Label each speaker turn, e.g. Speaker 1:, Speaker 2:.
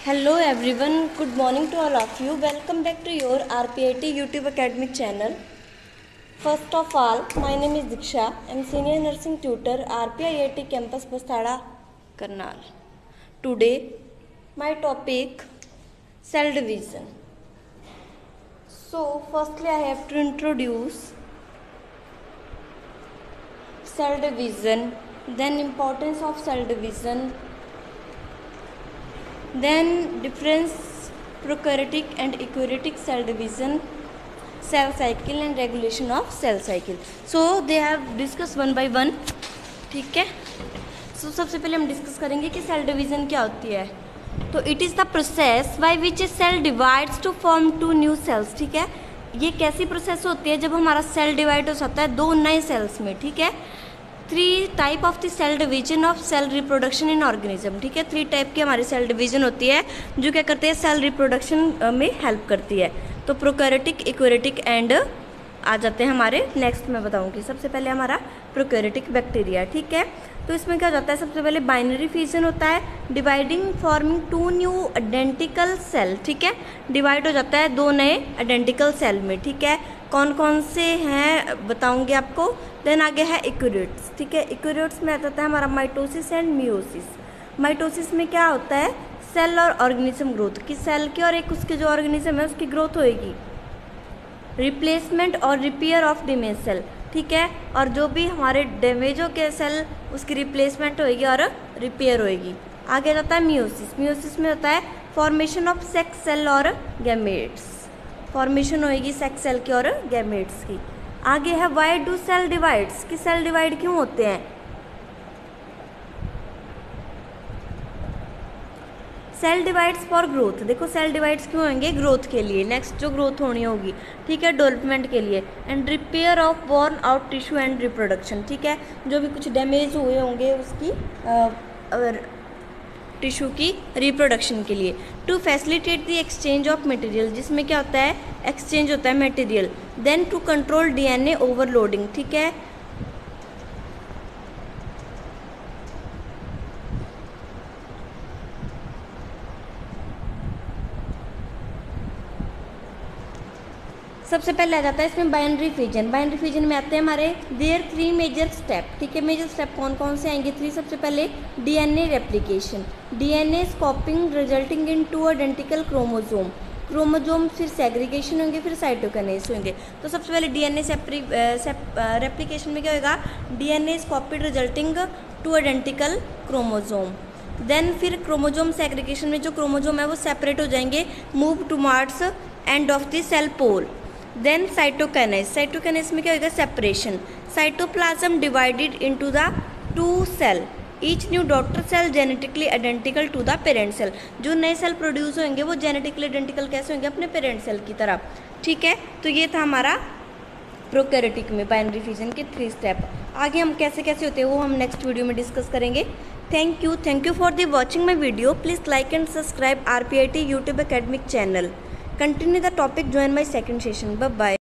Speaker 1: Hello everyone, good morning to all of you. Welcome back to your RPIT YouTube academic channel. First of all, my name is Diksha. I am senior nursing tutor RPIT campus Basthada, Karnal. Today, my topic cell division. So, firstly I have to introduce cell division, then importance of cell division, then difference prokaryotic and eukaryotic cell division, cell cycle and regulation of cell cycle. So they have discussed one by one. ठीक है. So सबसे पहले हम discuss करेंगे कि cell division क्या होती है. तो it is the process by which a cell divides to form two new cells. ठीक है, ये कैसी प्रोसेस होती है जब हमारा सेल डिवाइड हो सकता है दो नए सेल्स में. ठीक है, 3 type of the cell division of cell reproduction in organism. ठीक है, 3 टाइप की हमारी सेल डिवीजन होती है जो क्या करते हैं, सेल रिप्रोडक्शन में हेल्प करती है. तो प्रोकैरियोटिक, यूकैरियोटिक एंड आ जाते हैं हमारे नेक्स्ट में बताऊंगी. सबसे पहले हमारा प्रोकैरियोटिक बैक्टीरिया. ठीक है, तो इसमें क्या होता है, सबसे पहले बाइनरी फिजन होता है, dividing forming 2 new identical cell. ठीक है, डिवाइड हो जाता है 2 नए आइडेंटिकल सेल में. ठीक है, कौन कौन से हैं बताऊंगी आपको. देन आगे है यूकैरियोट्स. ठीक है, यूकैरियोट्स में आ जाता है हमारा माइटोसिस एंड मियोसिस. माइटोसिस में क्या होता है, सेल और ऑर्गेनिज्म ग्रोथ की, सेल की और एक उसके जो ऑर्गेनिज्म है उसकी ग्रोथ होएगी. रिप्लेसमेंट और रिपेयर ऑफ डैमेज सेल. ठीक है, और जो भी हमारे डैमेज हो के सेल उसकी रिप्लेसमेंट होएगी और रिपेयर होएगी. आगे जाता है मियोसिस. मियोसिस में होता है फॉर्मेशन ऑफ सेक्स सेल और गैमेट्स. फॉर्मेशन होएगी सेक्स सेल की और गैमेट्स की. आगे है वाई डू सेल डिवाइड्स, कि सेल डिवाइड क्यों होते हैं. Cell divides for growth. देखो सेल डिवाइड्स क्यों होंगे, ग्रोथ के लिए, नेक्स्ट जो ग्रोथ होनी होगी. ठीक है, डेवलपमेंट के लिए. And repair of born out tissue and reproduction. ठीक है, जो भी कुछ डैमेज हुए होंगे उसकी टिश्यू की रिप्रोडक्शन के लिए. To facilitate the exchange of material, जिसमें क्या होता है, एक्सचेंज होता है material. Then to control DNA overloading. ठीक है, सबसे पहले आ जाता है इसमें बाइनरी फिजन. बाइनरी फिजन में आते हैं हमारे देयर 3 मेजर स्टेप. ठीक है, मेजर स्टेप कौन कौन से आएंगे, 3. सबसे पहले DNA replication, DNA copying resulting in 2 identical chromosome. Chromosome फिर सेग्रीगेशन होंगे, फिर साइटोकिनेसिस होंगे. तो सबसे पहले डीएनए रेप्लिकेशन में क्या होगा, DNA copied resulting 2 identical chromosome. Then फिर क्रोमोजोम सेग्रीगेशन में जो क्रोमोजोम है वो सेपरेट हो जाएंगे, move towards end of the cell pole. Then cytokinesis. Cytokinesis में क्या होगा, separation. Cytoplasm divided into the 2 cell, each new daughter cell genetically identical to the parent cell. जो नए सेल प्रोड्यूस होंगे वो जेनेटिकली आइडेंटिकल कैसे होंगे, अपने पेरेंट सेल की तरह. ठीक है, तो ये था हमारा प्रोकैरियोटिक में बाइनरी फिजन के 3 स्टेप. आगे हम कैसे कैसे होते हैं वो हम नेक्स्ट वीडियो में डिस्कस करेंगे. Thank you for the watching my video. Please like and subscribe RPIT YouTube academic channel. Continue the topic, join my second session. Bye bye.